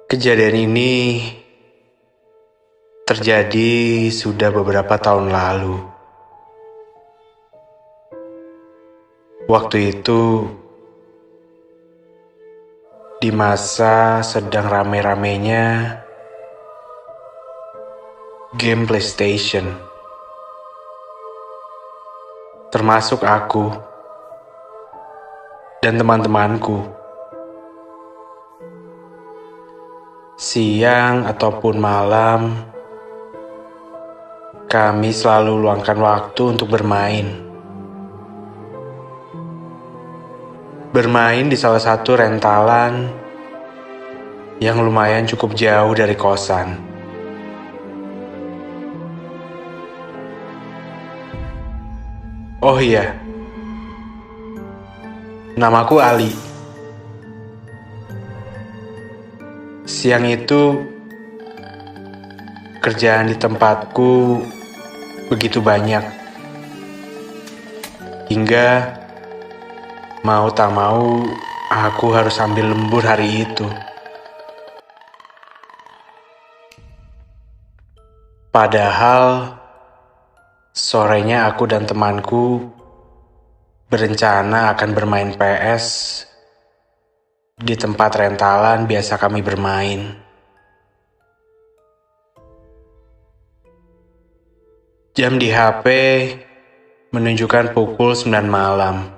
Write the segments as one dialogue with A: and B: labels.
A: Kejadian ini terjadi sudah beberapa tahun lalu. Waktu itu, di masa sedang rame-ramenya game PlayStation, termasuk aku dan teman-temanku. Siang ataupun malam, kami selalu luangkan waktu untuk bermain. Bermain di salah satu rentalan yang lumayan cukup jauh dari kosan. Oh iya, namaku Ali. Siang itu, kerjaan di tempatku begitu banyak. Hingga mau tak mau, aku harus ambil lembur hari itu. Padahal, sorenya aku dan temanku berencana akan bermain PS di tempat rentalan biasa kami bermain. Jam di HP menunjukkan pukul 9 malam.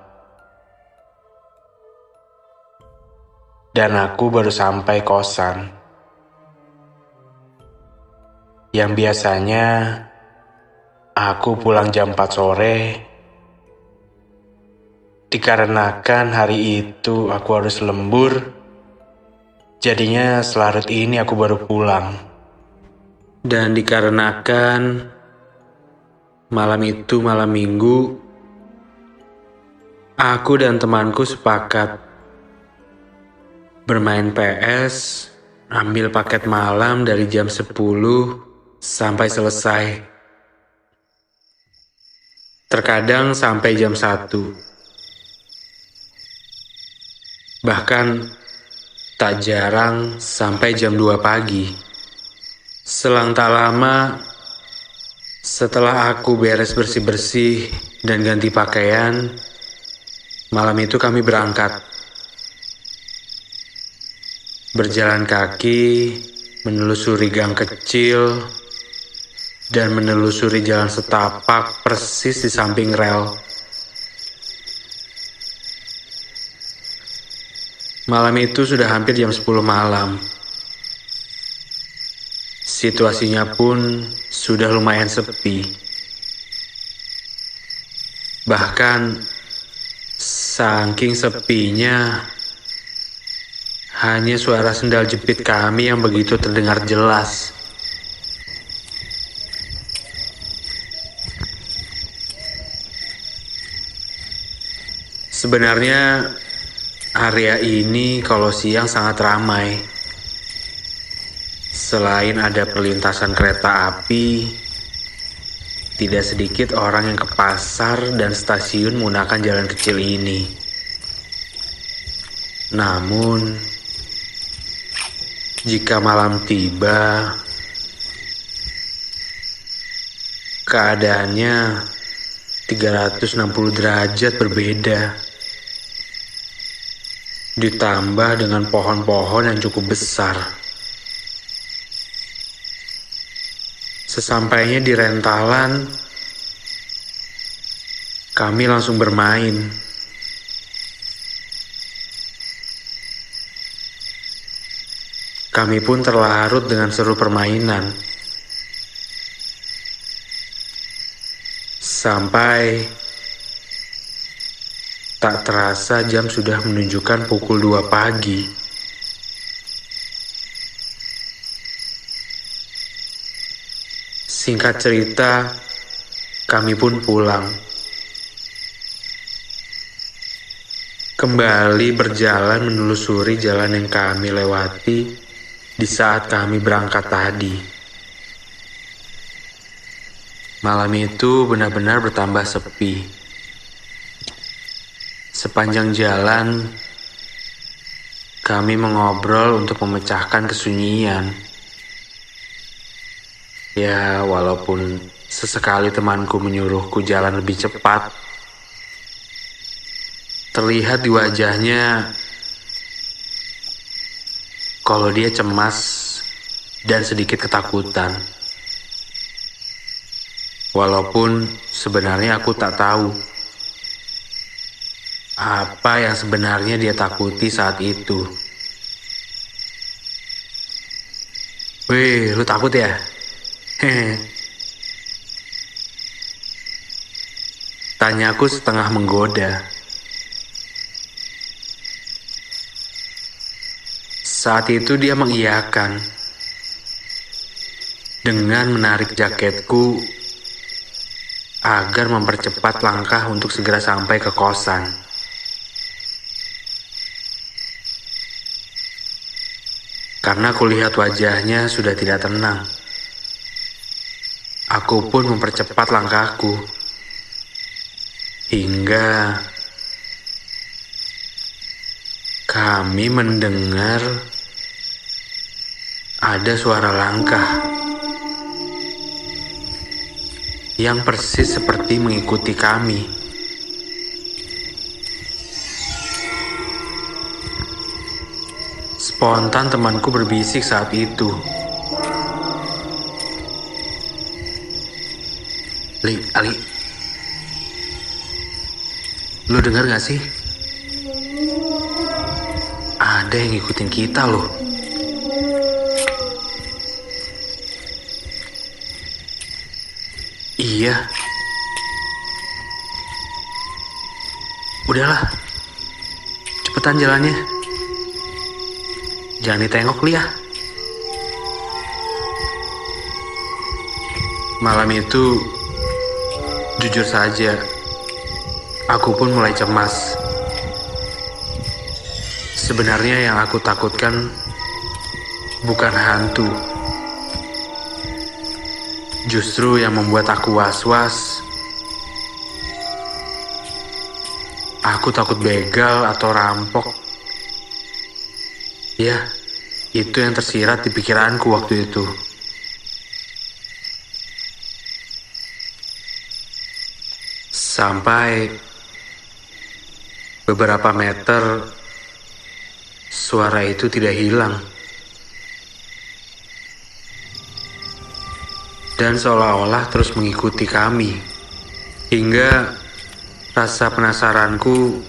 A: Dan aku baru sampai kosan. Yang biasanya aku pulang jam 4 sore. Dikarenakan hari itu aku harus lembur, jadinya selarut ini aku baru pulang. Dan dikarenakan malam itu malam minggu, aku dan temanku sepakat bermain PS, ambil paket malam dari jam 10 sampai selesai. Terkadang sampai jam 1. Bahkan tak jarang sampai jam 2 pagi. Selang tak lama, setelah aku beres bersih-bersih dan ganti pakaian, malam itu kami berangkat. Berjalan kaki, menelusuri gang kecil, dan menelusuri jalan setapak persis di samping rel. Malam itu sudah hampir jam 10 malam. Situasinya pun sudah lumayan sepi. Bahkan, saking sepinya, hanya suara sendal jepit kami yang begitu terdengar jelas. Sebenarnya, area ini kalau siang sangat ramai. Selain ada perlintasan kereta api, tidak sedikit orang yang ke pasar dan stasiun menggunakan jalan kecil ini. Namun, jika malam tiba, keadaannya 360 derajat berbeda. Ditambah dengan pohon-pohon yang cukup besar. Sesampainya di rentalan, kami langsung bermain. Kami pun terlarut dengan seru permainan. Sampai tak terasa jam sudah menunjukkan pukul 2 pagi. Singkat cerita, kami pun pulang. Kembali berjalan menelusuri jalan yang kami lewati di saat kami berangkat tadi. Malam itu benar-benar bertambah sepi. Sepanjang jalan, Kami mengobrol untuk memecahkan kesunyian. Ya, walaupun sesekali temanku menyuruhku jalan lebih cepat, terlihat di wajahnya kalau dia cemas dan sedikit ketakutan. Walaupun sebenarnya aku tak tahu apa yang sebenarnya dia takuti saat itu. Wih, lu takut ya? Hehe. Tanyaku setengah menggoda. Saat itu dia mengiyakan dengan menarik jaketku agar mempercepat langkah untuk segera sampai ke kosan. Karena kulihat wajahnya sudah tidak tenang. Aku pun mempercepat langkahku. Hingga kami mendengar ada suara langkah yang persis seperti mengikuti kami. Spontan temanku berbisik saat itu. Ali, lu dengar gak sih? Ada yang ngikutin kita loh. Iya. Udahlah, cepetan jalannya. Jangan ditengok, Lia. Malam itu, jujur saja, aku pun mulai cemas. Sebenarnya yang aku takutkan bukan hantu. Justru yang membuat aku was-was, aku takut begal atau rampok. Ya, itu yang tersirat di pikiranku waktu itu. Sampai beberapa meter, suara itu tidak hilang. Dan seolah-olah terus mengikuti kami. Hingga rasa penasaranku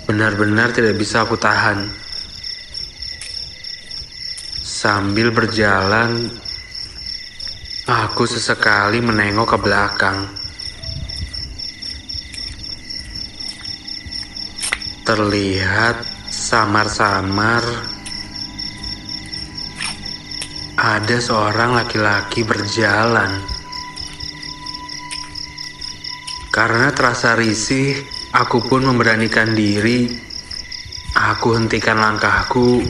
A: benar-benar tidak bisa aku tahan. Sambil berjalan, aku sesekali menengok ke belakang. Terlihat samar-samar ada seorang laki-laki berjalan. Karena terasa risih, aku pun memberanikan diri. Aku hentikan langkahku,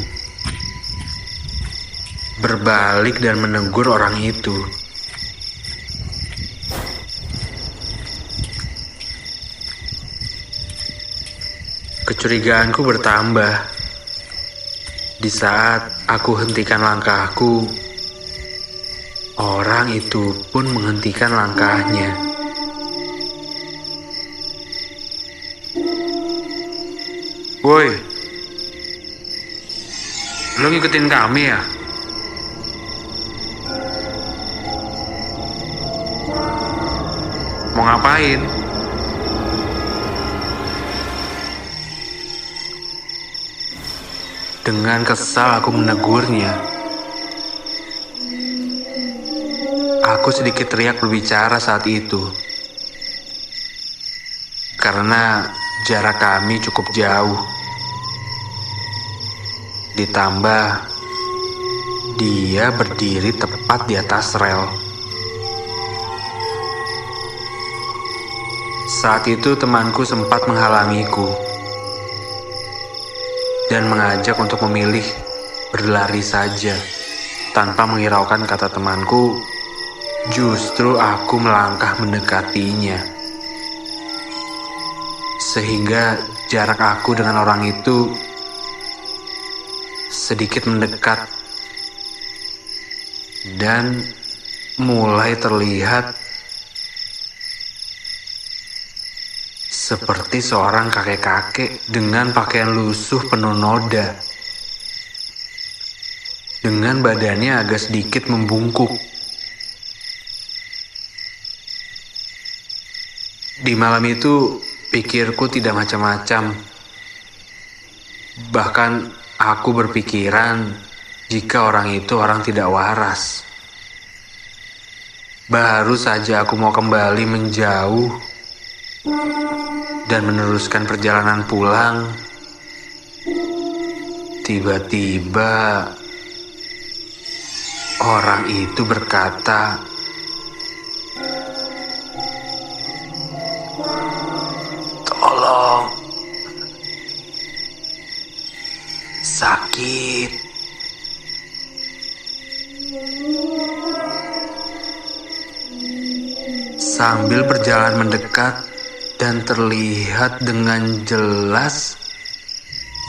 A: berbalik dan menegur orang itu. Kecurigaanku bertambah. Di saat aku hentikan langkahku, orang itu pun menghentikan langkahnya. Woi, lo ngikutin kami ya? Mau ngapain? Dengan kesal aku menegurnya. Aku sedikit teriak berbicara saat itu. Karena jarak kami cukup jauh. Ditambah dia berdiri tepat di atas rel. Saat itu temanku sempat menghalangiku dan mengajak untuk memilih berlari saja. Tanpa menghiraukan kata temanku, justru aku melangkah mendekatinya. sehingga jarak aku dengan orang itu sedikit mendekat dan mulai terlihat seperti seorang kakek-kakek dengan pakaian lusuh penuh noda, dengan badannya agak sedikit membungkuk. Di malam itu, pikirku tidak macam-macam. Bahkan aku berpikiran jika orang itu orang tidak waras. Baru saja aku mau kembali menjauh dan meneruskan perjalanan pulang. Tiba-tiba orang itu berkata, "Tolong, sakit." Sambil berjalan mendekat dan terlihat dengan jelas,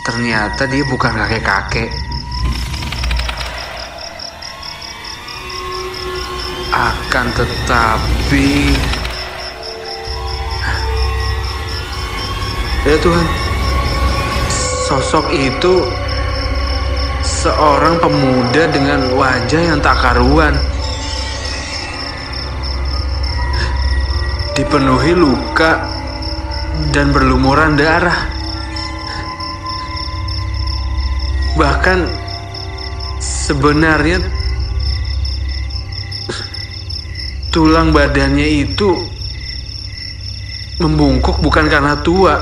A: ternyata dia bukan kakek-kakek. Akan tetapi, ya Tuhan, sosok itu seorang pemuda dengan wajah yang tak karuan, dipenuhi luka dan berlumuran darah. Bahkan sebenarnya tulang badannya itu membungkuk bukan karena tua,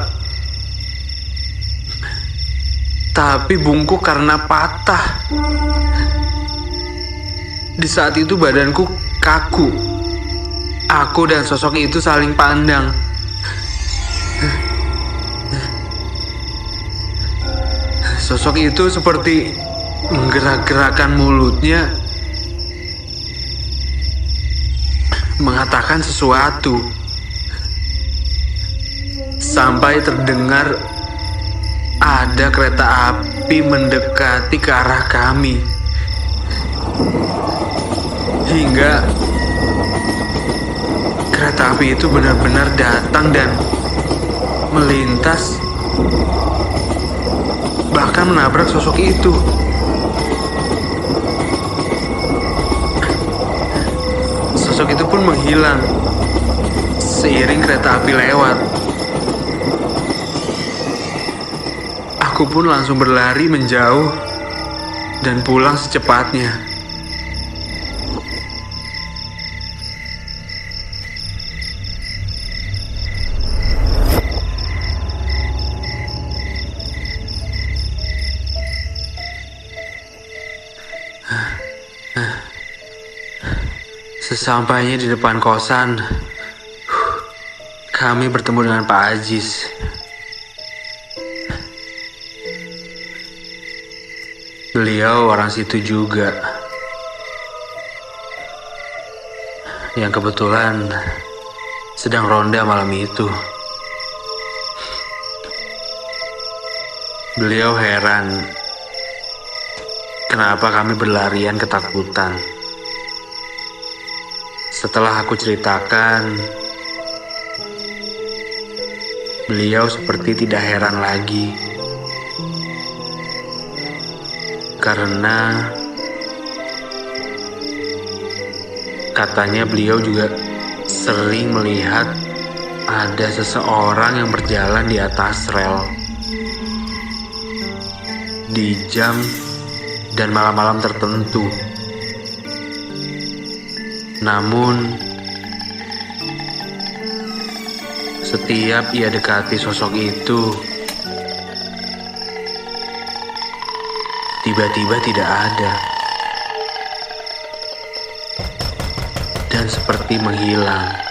A: tapi bungkuk karena patah. Di saat itu badanku kaku. Aku dan sosok itu saling pandang. Sosok itu seperti menggerak-gerakkan mulutnya, mengatakan sesuatu, sampai terdengar ada kereta api mendekati ke arah kami. Hingga kereta api itu benar-benar datang dan melintas, bahkan menabrak sosok itu. Sosok itu pun menghilang seiring kereta api lewat. Aku pun langsung berlari menjauh dan pulang secepatnya. Sesampainya di depan kosan, kami bertemu dengan Pak Ajis. Beliau orang situ juga, yang kebetulan sedang ronda malam itu. Beliau heran kenapa kami berlarian ketakutan. Setelah aku ceritakan, beliau seperti tidak heran lagi. Karena katanya beliau juga sering melihat ada seseorang yang berjalan di atas rel di jam dan malam-malam tertentu. Namun, setiap ia dekati sosok itu, tiba-tiba tidak ada dan seperti menghilang.